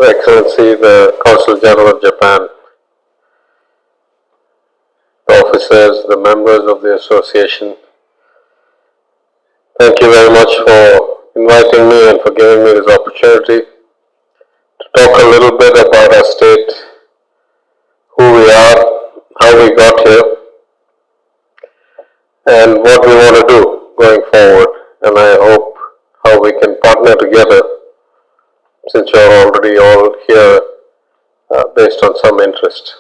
Excellency, the Consul General of Japan, the officers, the members of the association, thank you very much for inviting me and for giving me this opportunity to talk a little bit about our state, who we are, how we got here, and what we want to do going forward. And I hope how we can partner together, since you're already all here based on some interest.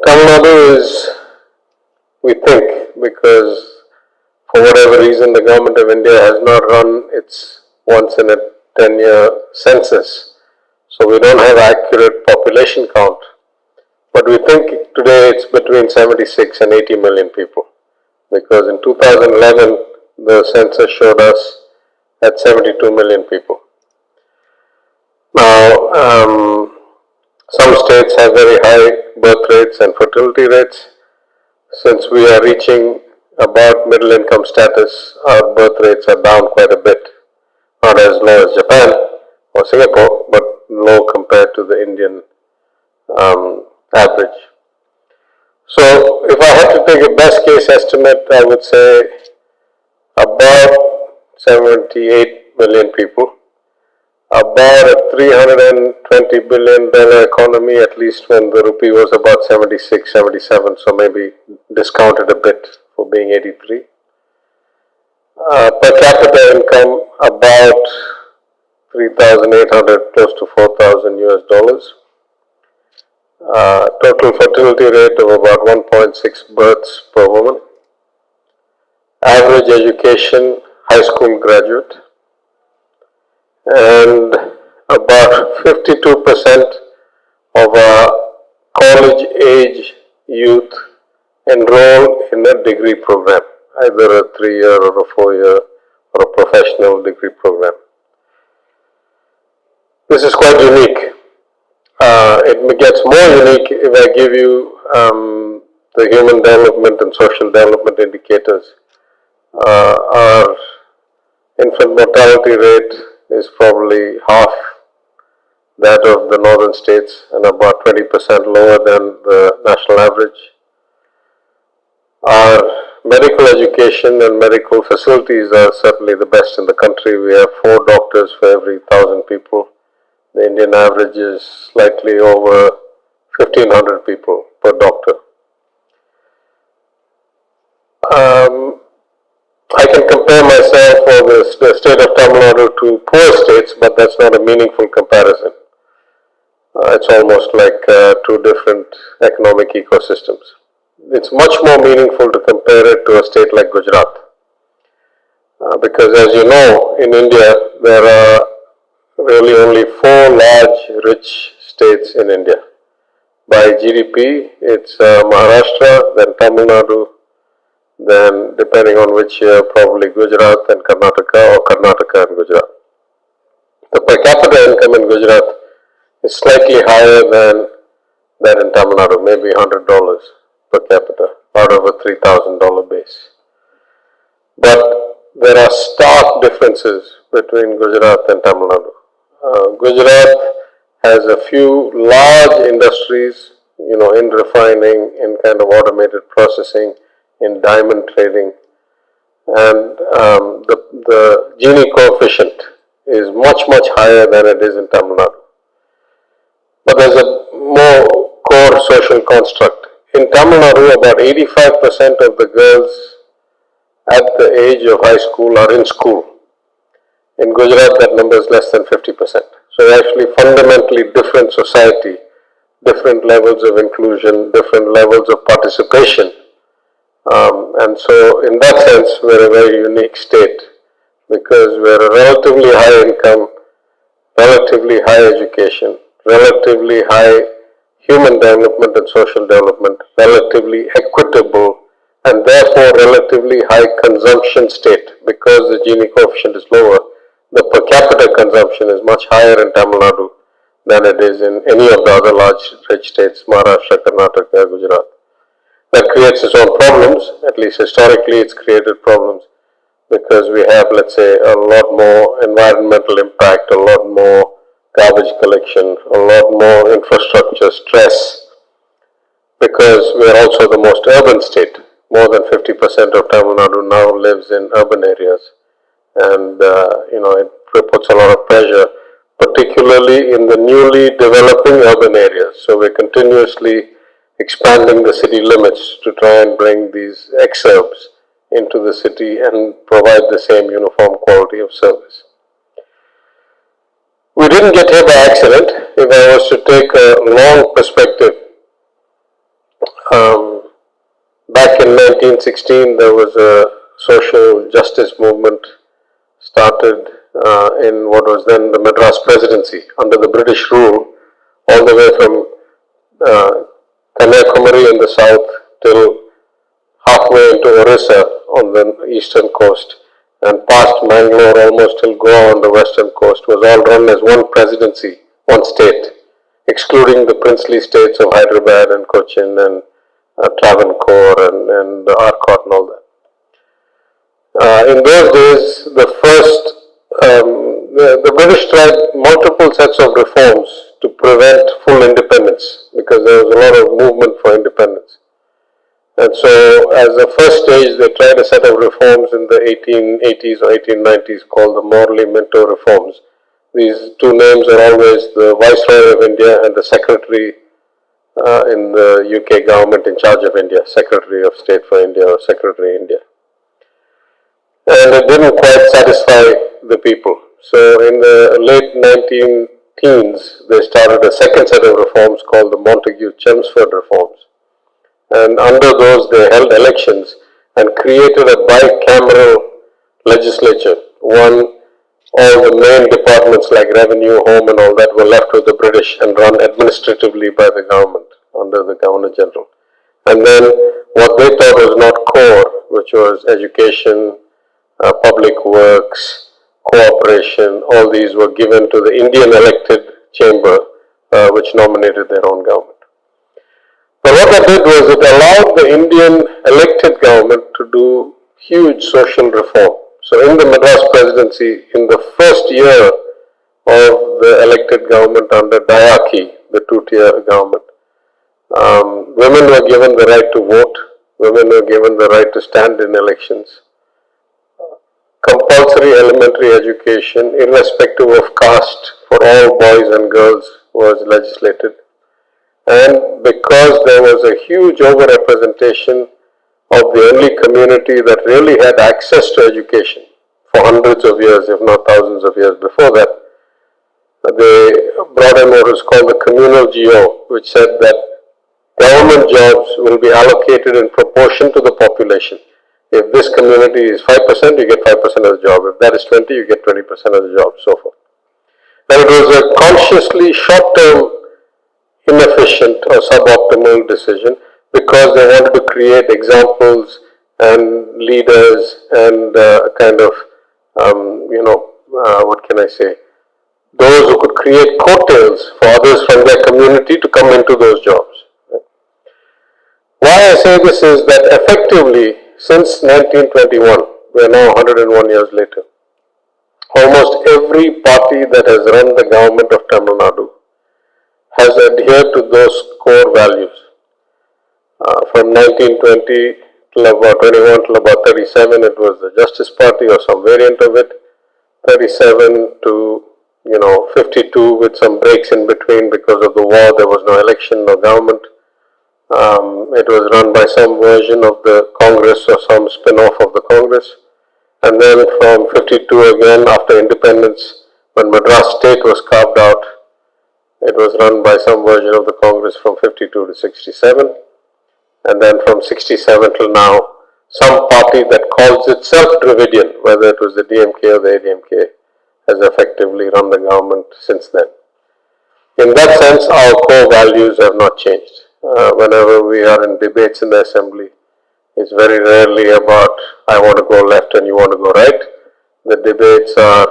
Tamil Nadu is, we think, because for whatever reason the government of India has not run its once in a 10-year census, so we don't have accurate population count. But we think today it's between 76 and 80 million people, because in 2011 the census showed us at 72 million people. Now, some states have very high birth rates and fertility rates. Since we are reaching about middle income status, our birth rates are down quite a bit. Not as low as Japan or Singapore, but low compared to the Indian average. So if I had to take a best case estimate, I would say about 78 million people, about a $320 billion economy, at least when the rupee was about 76, 77, so maybe discounted a bit for being 83. Per capita income about 3,800, close to 4,000 US dollars. Total fertility rate of about 1.6 births per woman. Average education, high school graduate. And about 52% of our college age youth enroll in a degree program, either a 3-year or a 4-year or a professional degree program. This is quite unique. It gets more unique if I give you the human development and social development indicators. Our infant mortality rate is probably half that of the northern states and about 20% lower than the national average. Our medical education and medical facilities are certainly the best in the country. We have 4 doctors for every 1,000 people. The Indian average is slightly over 1,500 people per doctor. I can compare myself or the state of Tamil Nadu to poor states, but that's not a meaningful comparison. It's almost like 2 different economic ecosystems. It's much more meaningful to compare it to a state like Gujarat. Because as you know, in India, there are really only 4 large rich states in India. By GDP, it's Maharashtra, then Tamil Nadu, then depending on which year, probably Gujarat and Karnataka, or Karnataka and Gujarat. The per capita income in Gujarat is slightly higher than that in Tamil Nadu, maybe $100 per capita out of a $3,000 base. But there are stark differences between Gujarat and Tamil Nadu. Gujarat has a few large industries, in refining, in kind of automated processing, in diamond trading, and the Gini coefficient is much higher than it is in Tamil Nadu. But there's a more core social construct. In Tamil Nadu, about 85% of the girls at the age of high school are in school. In Gujarat, that number is less than 50%. So actually fundamentally different society, different levels of inclusion, different levels of participation. And so in that sense, we're a very unique state, because we're a relatively high income, relatively high education, relatively high human development and social development, relatively equitable, and therefore relatively high consumption state. Because the Gini coefficient is lower, the per capita consumption is much higher in Tamil Nadu than it is in any of the other large rich states, Maharashtra, Karnataka, Gujarat. That creates its own problems. At least historically it's created problems. because we have, let's say, a lot more environmental impact, a lot more garbage collection, a lot more infrastructure stress, because we are also the most urban state. More than 50% of Tamil Nadu now lives in urban areas, and it puts a lot of pressure, particularly in the newly developing urban areas. So we're continuously expanding the city limits to try and bring these exurbs into the city and provide the same uniform quality of service. We didn't get here by accident. If I was to take a long perspective, back in 1916 there was a social justice movement started in what was then the Madras Presidency under the British rule, all the way from Kanyakumari in the south till halfway into Orissa on the eastern coast and past Mangalore almost till Goa on the western coast was all run as one presidency, one state, excluding the princely states of Hyderabad and Cochin and Travancore and Arcot and all that. In those days, the British tried multiple sets of reforms to prevent full independence because there was a lot of movement for independence. And so, as a first stage, they tried a set of reforms in the 1880s or 1890s called the Morley-Minto reforms. These two names are always the Viceroy of India and the Secretary in the UK government in charge of India, Secretary of State for India or Secretary India. And it didn't quite satisfy the people. So in the late 19-teens, they started a second set of reforms called the Montagu-Chelmsford reforms. And under those, they held elections and created a bicameral legislature. All the main departments like revenue, home and all that were left with the British and run administratively by the government under the Governor General. And then what they thought was not core, which was education, public works, cooperation, all these were given to the Indian elected chamber, which nominated their own government. But what that did was it allowed the Indian elected government to do huge social reform. So in the Madras Presidency, in the first year of the elected government under Dayaki, the two-tier government, women were given the right to vote, women were given the right to stand in elections. Compulsory elementary education, irrespective of caste, for all boys and girls was legislated. And because there was a huge overrepresentation of the only community that really had access to education for hundreds of years, if not thousands of years before that, they brought in what was called the communal GO, which said that government jobs will be allocated in proportion to the population. If this community is 5%, you get 5% of the job. If that is 20, you get 20% of the job, so forth. And it was a consciously short-term, inefficient or suboptimal decision because they wanted to create examples and leaders and what can I say, those who could create coattails for others from their community to come into those jobs. Why I say this is that effectively, since 1921, we are now 101 years later, almost every party that has run the government of Tamil Nadu has adhered to those core values. From 1920 till about 21 till about 37, it was the Justice Party or some variant of it. 37 to 52 with some breaks in between because of the war. There was no election, no government. It was run by some version of the Congress or some spin-off of the Congress. And then from 52 again, after independence, when Madras state was carved out, it was run by some version of the Congress from 52 to 67. And then from 67 till now, some party that calls itself Dravidian, whether it was the DMK or the ADMK, has effectively run the government since then. In that sense, our core values have not changed. Whenever we are in debates in the assembly, it's very rarely about I want to go left and you want to go right. The debates are,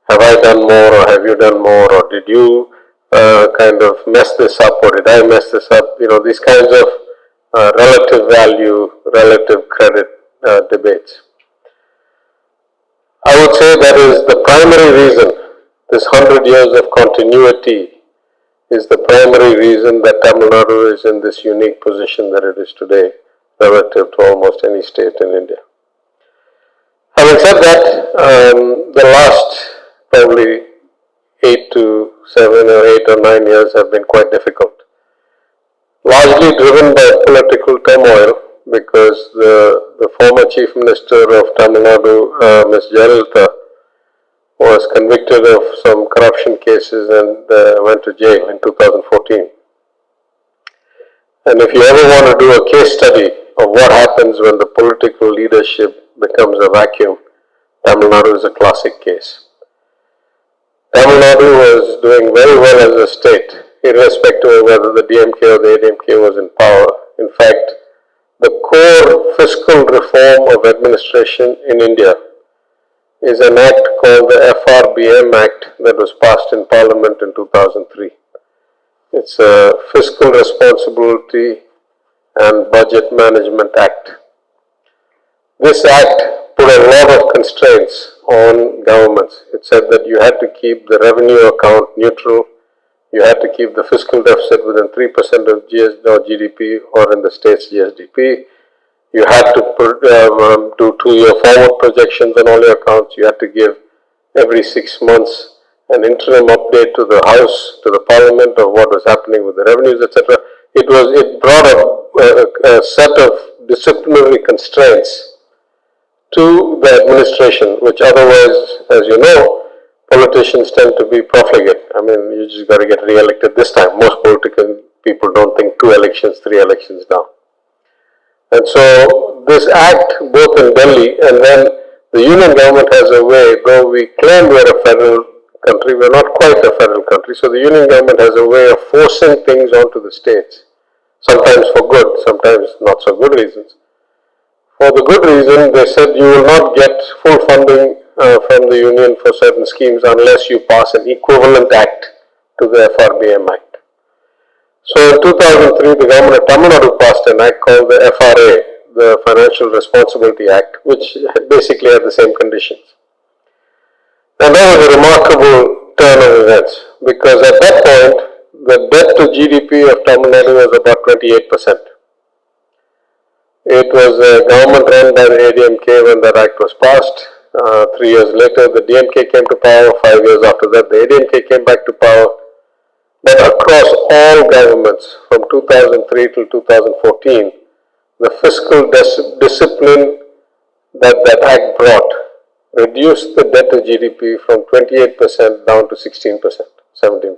have I done more or have you done more, or did you kind of mess this up or did I mess this up? These kinds of relative value, relative credit debates. I would say that is the primary reason. This 100 years of continuity is the primary reason that Tamil Nadu is in this unique position that it is today relative to almost any state in India. Having said that, the last probably 8 to 7 or 8 or 9 years have been quite difficult. Largely driven by political turmoil because the former Chief Minister of Tamil Nadu, Ms. Jayalalitha, was convicted of some corruption cases and went to jail in 2014. And if you ever want to do a case study of what happens when the political leadership becomes a vacuum, Tamil Nadu is a classic case. Tamil Nadu was doing very well as a state, irrespective of whether the DMK or the ADMK was in power. In fact, the core fiscal reform of administration in India is an act called the FRBM Act that was passed in Parliament in 2003. It's a Fiscal Responsibility and Budget Management Act. This act put a lot of constraints on governments. It said that you had to keep the revenue account neutral, you had to keep the fiscal deficit within 3% of GDP or in the state's GSDP, you had to do 2-year forward projections on all your accounts, you had to give every 6 months an interim update to the House, to the Parliament of what was happening with the revenues, etc. It brought a set of disciplinary constraints to the administration, which otherwise, as you know, politicians tend to be profligate. I mean, you just got to get re-elected this time. Most political people don't think 2 elections, 3 elections down. And so this act, both in Delhi and then the union government has a way, though we claim we're a federal country, we're not quite a federal country, so the union government has a way of forcing things onto the states, sometimes for good, sometimes not so good reasons. For the good reason, they said you will not get full funding from the union for certain schemes unless you pass an equivalent act to the FRBM Act. So in 2003, the government of Tamil Nadu passed an act called the FRA, the Financial Responsibility Act, which basically had the same conditions. And that was a remarkable turn of events because at that point, the debt to GDP of Tamil Nadu was about 28%. It was a government run by the ADMK when that act was passed. 3 years later, the DMK came to power. 5 years after that, the ADMK came back to power. But across all governments, from 2003 till 2014, the fiscal discipline that act brought reduced the debt to GDP from 28% down to 16%, 17%.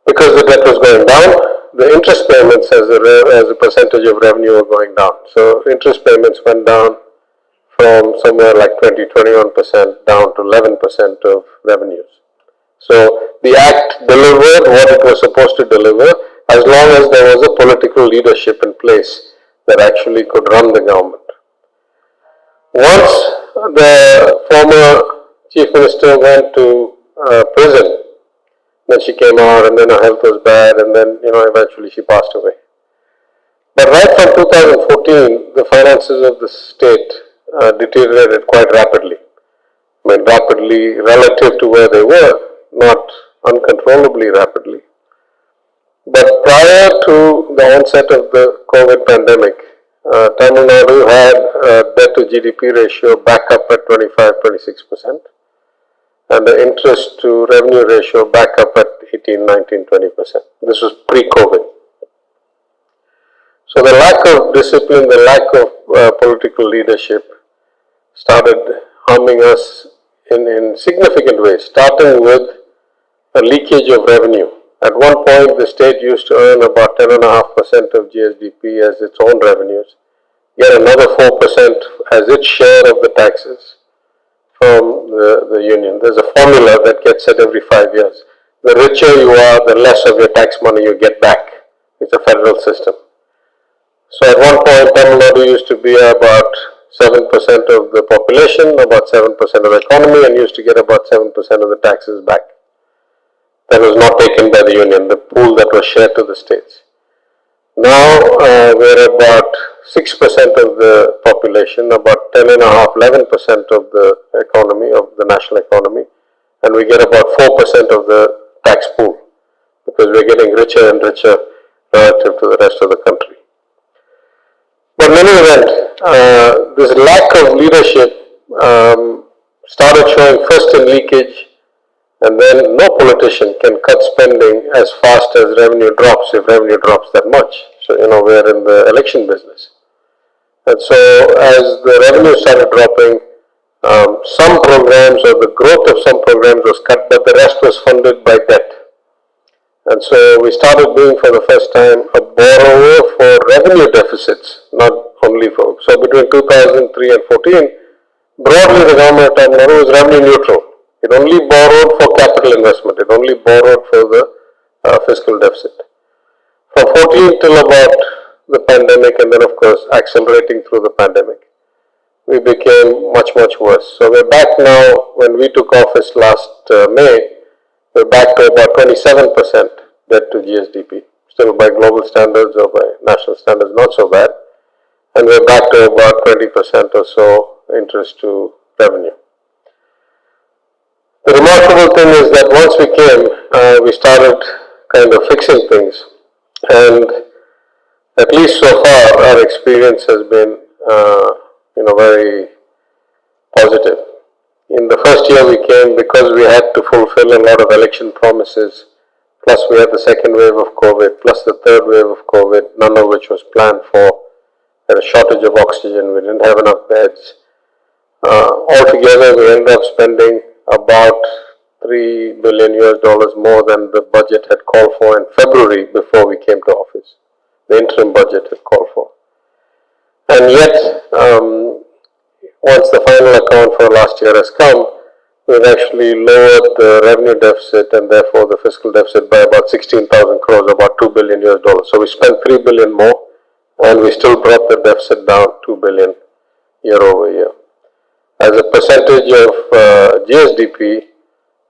Because the debt was going down, the interest payments as a percentage of revenue were going down. So interest payments went down from somewhere like 20-21% down to 11% of revenues. So the act delivered what it was supposed to deliver as long as there was a political leadership in place that actually could run the government. Once the former Chief Minister went to prison, then she came out and then her health was bad and then eventually she passed away. But right from 2014, the finances of the state deteriorated quite rapidly. I mean rapidly relative to where they were, not uncontrollably rapidly. But prior to the onset of the COVID pandemic, Tamil Nadu had a debt to GDP ratio back up at 25-26%. And the interest to revenue ratio back up at 18, 19, 20%. This was pre-COVID. So the lack of discipline, the lack of political leadership started harming us in significant ways, starting with a leakage of revenue. At one point, the state used to earn about 10.5% of GSDP as its own revenues, yet another 4% as its share of the taxes from the union. There's a formula that gets set every 5 years. The richer you are, the less of your tax money you get back. It's a federal system. So at one point, Tamil Nadu used to be about 7% of the population, about 7% of the economy, and used to get about 7% of the taxes back. That was not taken by the union, the pool that was shared to the states. Now we're about 6% of the population, about 10.5, 11% of the economy, of the national economy, and we get about 4% of the tax pool because we're getting richer and richer relative to the rest of the country. But in any event, this lack of leadership started showing first in leakage, and then no politician can cut spending as fast as revenue drops if revenue drops that much. So, we're in the election business. And so as the revenue started dropping, some programs or the growth of some programs was cut, but the rest was funded by debt. And so we started being for the first time a borrower for revenue deficits, not only for, so between 2003 and 14, broadly the government of Tamil Nadu was revenue neutral. It only borrowed for capital investment, it only borrowed for the fiscal deficit. From 14 till about the pandemic, and then of course accelerating through the pandemic, we became much, much worse. So we're back now, when we took office last May, we're back to about 27% debt to GSDP. Still by global standards or by national standards, not so bad. And we're back to about 20% or so interest to revenue. The remarkable thing is that once we came, we started kind of fixing things. And at least so far, our experience has been, very positive. In the first year we came, because we had to fulfill a lot of election promises, plus we had the second wave of COVID, plus the third wave of COVID, none of which was planned for. We had a shortage of oxygen, we didn't have enough beds. Altogether, we ended up spending about $3 billion more than the budget had called for in February before we came to office. The interim budget had called for. And yet, once the final account for last year has come, we've actually lowered the revenue deficit and therefore the fiscal deficit by about 16,000 crores, about $2 billion. So we spent $3 billion more, and we still brought the deficit down $2 billion year over year. As a percentage of GSDP,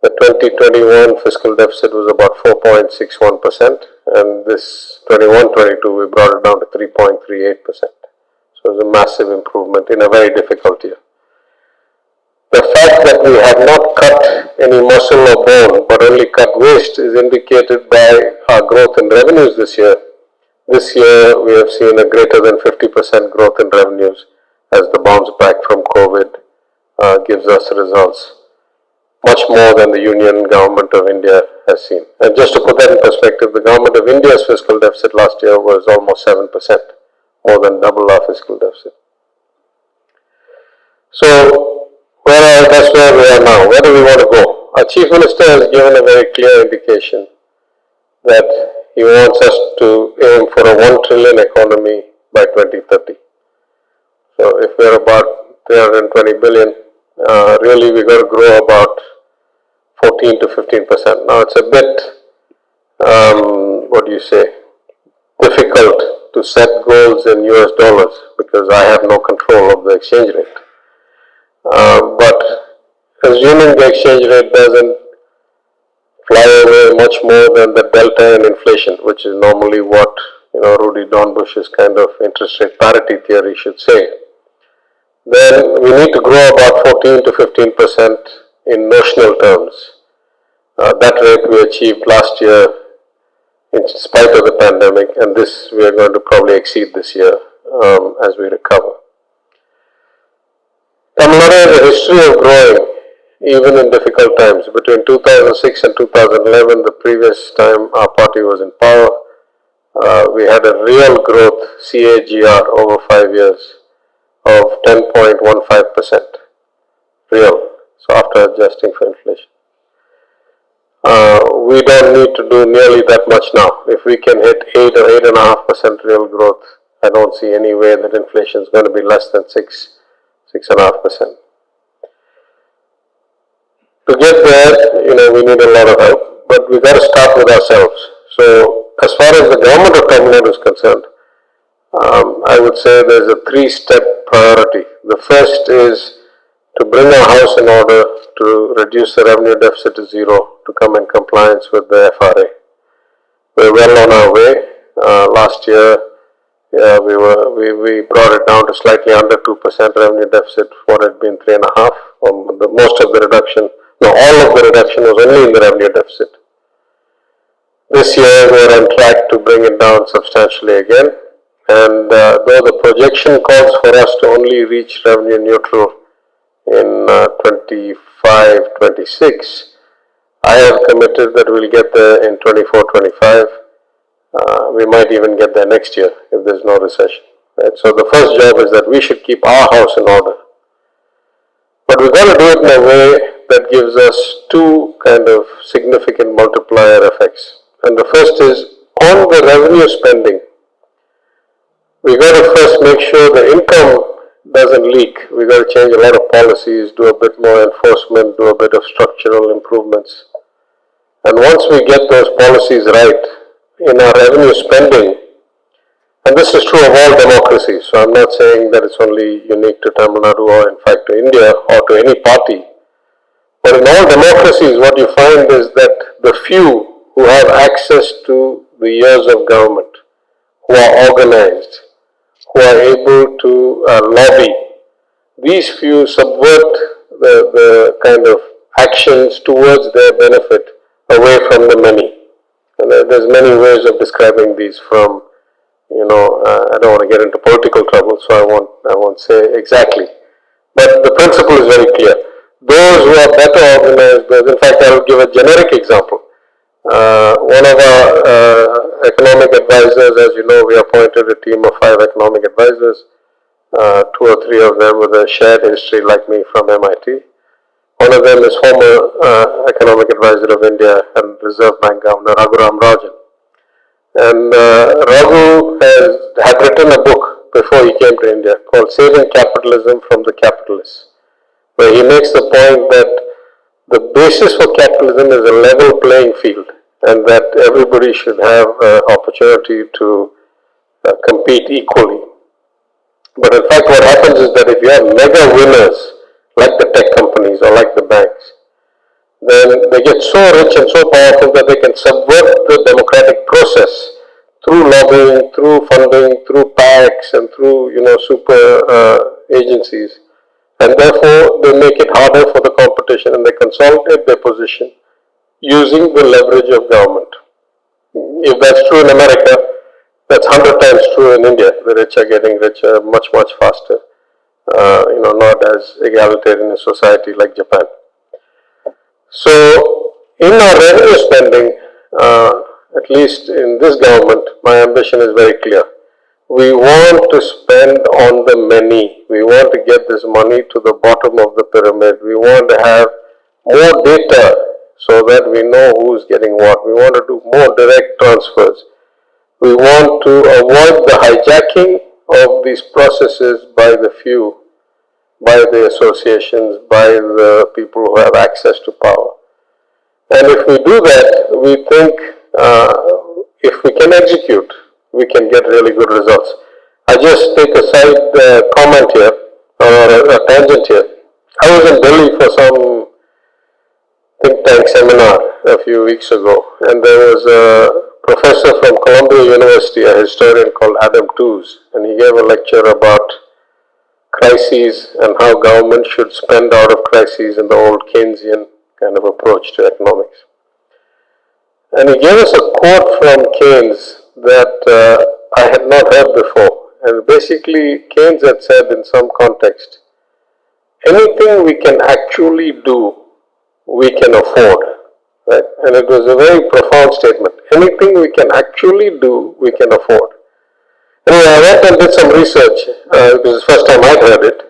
the 2021 fiscal deficit was about 4.61%, and this 21-22 we brought it down to 3.38%. So it was a massive improvement in a very difficult year. The fact that we have not cut any muscle or bone, but only cut waste, is indicated by our growth in revenues this year. This year we have seen a greater than 50% growth in revenues as the bounce back from COVID gives us results, much more than the Union Government of India has seen. And just to put that in perspective, the Government of India's fiscal deficit last year was almost 7%, more than double our fiscal deficit. So, that's where we are now. Where do we want to go? Our Chief Minister has given a very clear indication that he wants us to aim for a 1 trillion economy by 2030. So, if we are about 320 billion, really we got to grow about 14 to 15%. Now it's a bit, difficult to set goals in US dollars because I have no control of the exchange rate. But assuming the exchange rate doesn't fly away much more than the delta in inflation, which is normally what Rudy Dornbusch's kind of interest rate parity theory should say, then we need to grow about 14 to 15% in notional terms. That rate we achieved last year in spite of the pandemic, and this we are going to probably exceed this year as we recover. Tamil Nadu has a history of growing even in difficult times. Between 2006 and 2011, the previous time our party was in power, we had a real growth CAGR over 5 years of 10.15% real, so after adjusting for inflation. We don't need to do nearly that much now. If we can hit 8 or 8.5% real growth, I don't see any way that inflation is going to be less than 6.5%. To get there, we need a lot of help, but we got to start with ourselves. So, as far as the government of Tamil Nadu is concerned, I would say there's a 3-step priority. The first is to bring our house in order to reduce the revenue deficit to zero, to come in compliance with the FRA. We're well on our way. Last year, we brought it down to slightly under 2% revenue deficit. What had been 3.5%. Most of the reduction, no, all of the reduction was only in the revenue deficit. This year we're on track to bring it down substantially again. And though the projection calls for us to only reach revenue neutral in 25-26, I have committed that we'll get there in 24-25. We might even get there next year if there's no recession. Right? So the first job is that we should keep our house in order. But we've got to do it in a way that gives us two kind of significant multiplier effects. And the first is on the revenue spending. We've got to first make sure the income doesn't leak. We've got to change a lot of policies, do a bit more enforcement, do a bit of structural improvements. And once we get those policies right in our revenue spending, and this is true of all democracies, so I'm not saying that it's only unique to Tamil Nadu or in fact to India or to any party, but in all democracies what you find is that the few who have access to the years of government, who are organized, who are able to lobby, these few subvert the kind of actions towards their benefit away from the many. And there's many ways of describing these from, I don't want to get into political trouble, so I won't say exactly. But the principle is very clear. Those who are better organized, in fact I will give a generic example. One of our economic advisors, as you know, we appointed a team of 5 economic advisors, 2 or 3 of them with a shared history like me from MIT. One of them is former economic advisor of India and Reserve Bank Governor Raghuram Rajan. And Raghu had written a book before he came to India called Saving Capitalism from the Capitalists, where he makes the point that the basis for capitalism is a level playing field and that everybody should have an opportunity to compete equally. But in fact what happens is that if you have mega winners like the tech companies or like the banks, then they get so rich and so powerful that they can subvert the democratic process through lobbying, through funding, through PACs and through super agencies. And therefore they make it harder for the competition and they consolidate their position using the leverage of government. If that's true in America, that's 100 times true in India. The rich are getting richer much, much faster. Not as egalitarian a society like Japan. So, in our revenue spending, at least in this government, my ambition is very clear. We want to spend on the many. We want to get this money to the bottom of the pyramid. We want to have more data so that we know who's getting what. We want to do more direct transfers. We want to avoid the hijacking of these processes by the few, by the associations, by the people who have access to power. And if we do that, we think if we can execute, we can get really good results. I just take a side comment here, or a tangent here. I was in Delhi for some think tank seminar a few weeks ago, and there was a professor from Columbia University, a historian called Adam Tooze, and he gave a lecture about crises and how government should spend out of crises in the old Keynesian kind of approach to economics. And he gave us a quote from Keynes that I had not heard before. And basically Keynes had said in some context, anything we can actually do, we can afford. Right? And it was a very profound statement. Anything we can actually do, we can afford. Anyway, I went and did some research. It was the first time I'd heard it.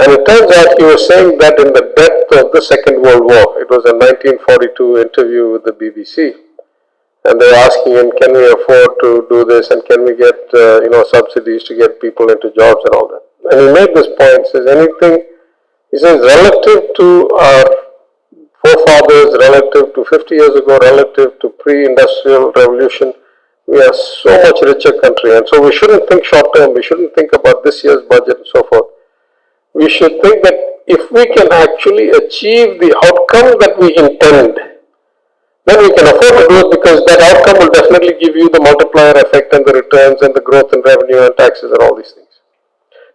And it turns out he was saying that in the depth of the Second World War. It was a 1942 interview with the BBC. And they were asking him, can we afford to do this and can we get subsidies to get people into jobs and all that. And he made this point, he says, relative to our forefathers, relative to 50 years ago, relative to pre-industrial revolution, we are so much richer country. And so we shouldn't think short term, we shouldn't think about this year's budget and so forth. We should think that if we can actually achieve the outcome that we intend, then we can afford to do it because that outcome will definitely give you the multiplier effect and the returns and the growth in revenue and taxes and all these things.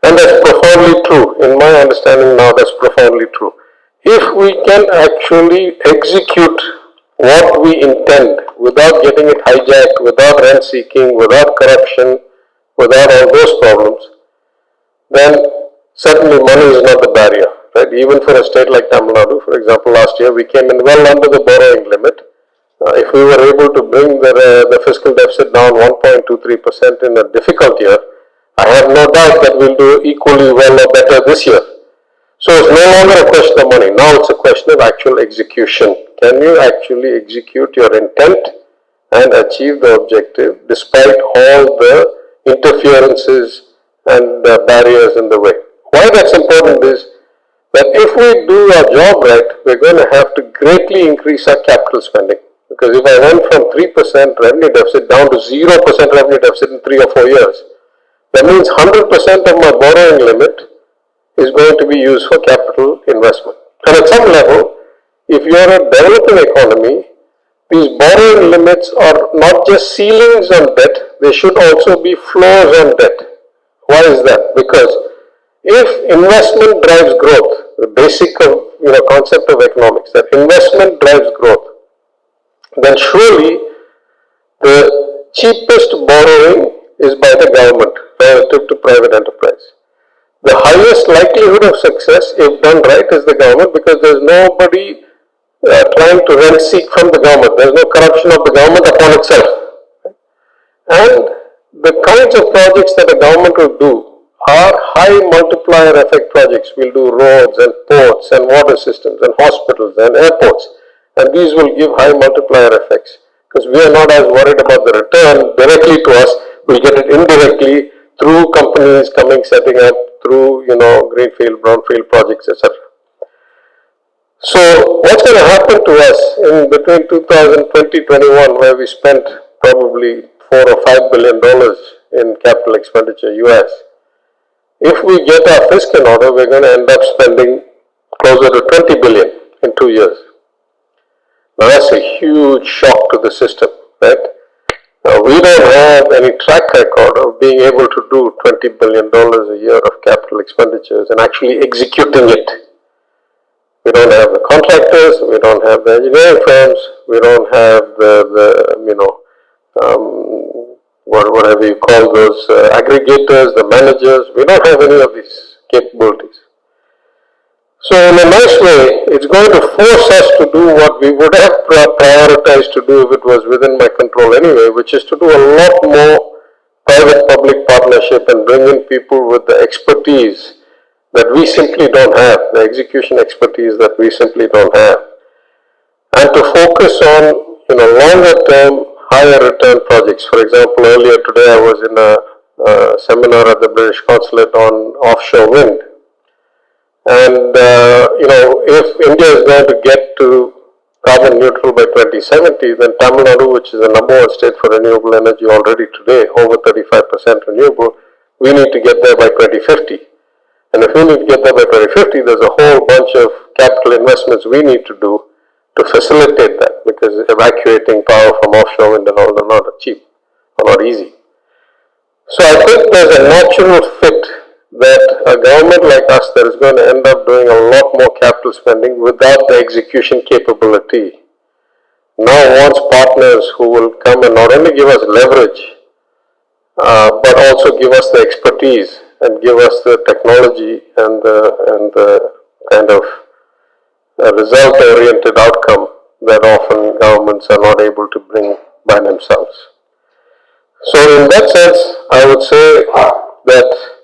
And that's profoundly true. In my understanding now, that's profoundly true. If we can actually execute what we intend without getting it hijacked, without rent seeking, without corruption, without all those problems, then certainly money is not the barrier. Right? Even for a state like Tamil Nadu, for example, last year we came in well under the borrowing limit. If we were able to bring the fiscal deficit down 1.23% in a difficult year, I have no doubt that we'll do equally well or better this year. So it's no longer a question of money. Now it's a question of actual execution. Can you actually execute your intent and achieve the objective despite all the interferences and barriers in the way? Why that's important is that if we do our job right, we're going to have to greatly increase our capital spending. Because if I went from 3% revenue deficit down to 0% revenue deficit in 3 or 4 years, that means 100% of my borrowing limit is going to be used for capital investment. And at some level, if you are a developing economy, these borrowing limits are not just ceilings on debt, they should also be floors on debt. Why is that? Because if investment drives growth, the basic concept of economics, that investment drives growth, then surely the cheapest borrowing is by the government relative to private enterprise. The highest likelihood of success, if done right, is the government because there's nobody trying to rent seek from the government. There's no corruption of the government upon itself. And the kinds of projects that a government will do are high multiplier effect projects. We'll do roads and ports and water systems and hospitals and airports. And these will give high multiplier effects because we are not as worried about the return directly to us. We get it indirectly through companies coming, setting up, through greenfield, brownfield projects, etc. So what's going to happen to us in between 2020-21, where we spent probably $4 or $5 billion in capital expenditure US? If we get our fisc in order, we're going to end up spending closer to $20 billion in 2 years. Now that's a huge shock to the system, right? We don't have any track record of being able to do $20 billion a year of capital expenditures and actually executing it. We don't have the contractors, we don't have the engineering firms, we don't have whatever you call those aggregators, the managers. We don't have any of these capabilities. So in a nice way, it's going to force us to do what we would have prioritized to do if it was within my control anyway, which is to do a lot more private-public partnership and bring in people with the expertise that we simply don't have, the execution expertise that we simply don't have, and to focus on longer-term, higher return projects. For example, earlier today I was in a seminar at the British Consulate on offshore wind. And if India is going to get to carbon neutral by 2070, then Tamil Nadu, which is the number one state for renewable energy already today, over 35% renewable, we need to get there by 2050. And if we need to get there by 2050, there's a whole bunch of capital investments we need to do to facilitate that, because evacuating power from offshore wind and all are not cheap or not easy. So I think there's a natural fit that a government like us that is going to end up doing a lot more capital spending without the execution capability now wants partners who will come and not only give us leverage but also give us the expertise and give us the technology and the kind of result-oriented outcome that often governments are not able to bring by themselves. So in that sense, I would say that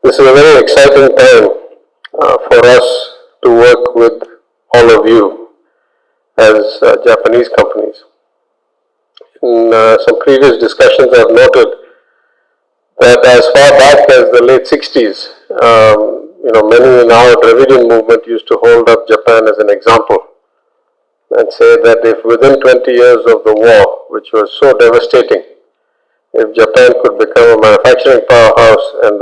this is a very exciting time for us to work with all of you as Japanese companies. In some previous discussions I have noted that as far back as the late 60s, many in our Dravidian movement used to hold up Japan as an example and say that if within 20 years of the war, which was so devastating, if Japan could become a manufacturing powerhouse and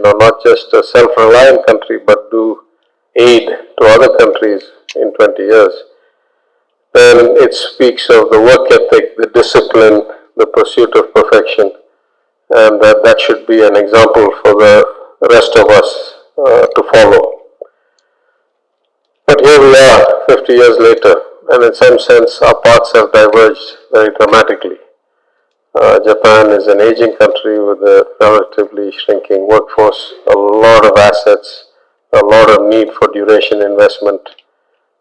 not just a self-reliant country but do aid to other countries in 20 years, then it speaks of the work ethic, the discipline, the pursuit of perfection, and that should be an example for the rest of us to follow. But here we are, 50 years later, and in some sense our paths have diverged very dramatically. Japan is an aging country with a relatively shrinking workforce, a lot of assets, a lot of need for duration investment,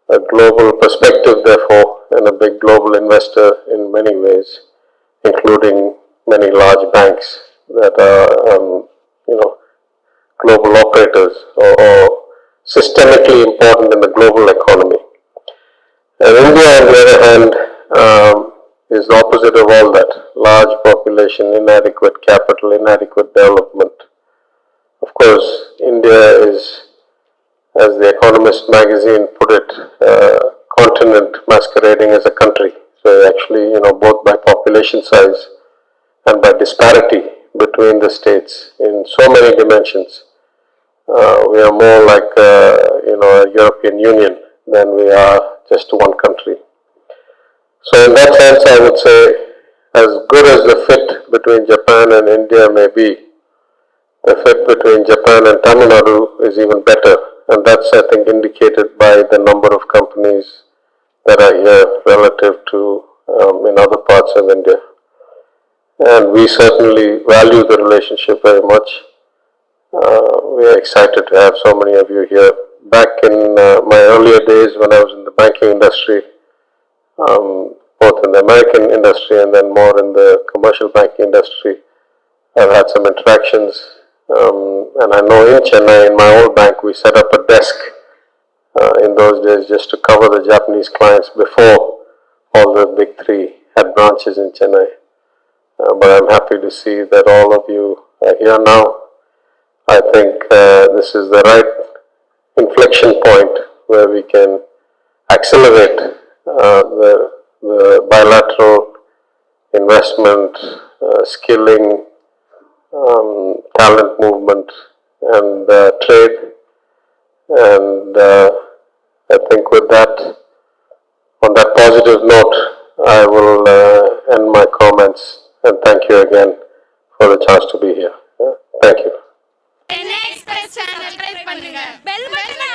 a global perspective therefore, and a big global investor in many ways, including many large banks that are, global operators or systemically important in the global economy. And India, on the other hand, is the opposite of all that. Large population, inadequate capital, inadequate development. Of course, India is, as The Economist magazine put it, continent masquerading as a country. So actually, both by population size and by disparity between the states in so many dimensions, we are more like a European Union than we are just one country. So in that sense, I would say, as good as the fit between Japan and India may be, the fit between Japan and Tamil Nadu is even better, and that's, I think, indicated by the number of companies that are here relative to in other parts of India. And we certainly value the relationship very much. We are excited to have so many of you here. Back in my earlier days when I was in the banking industry, both in the American industry and then more in the commercial banking industry, I've had some interactions. And I know in Chennai, in my old bank, we set up a desk in those days just to cover the Japanese clients before all the big three had branches in Chennai. But I'm happy to see that all of you are here now. I think this is the right inflection point where we can accelerate the bilateral investment, skilling, talent movement, and trade. And I think with that, on that positive note, I will end my comments and thank you again for the chance to be here. Thank you. Chennai Express channel, bell button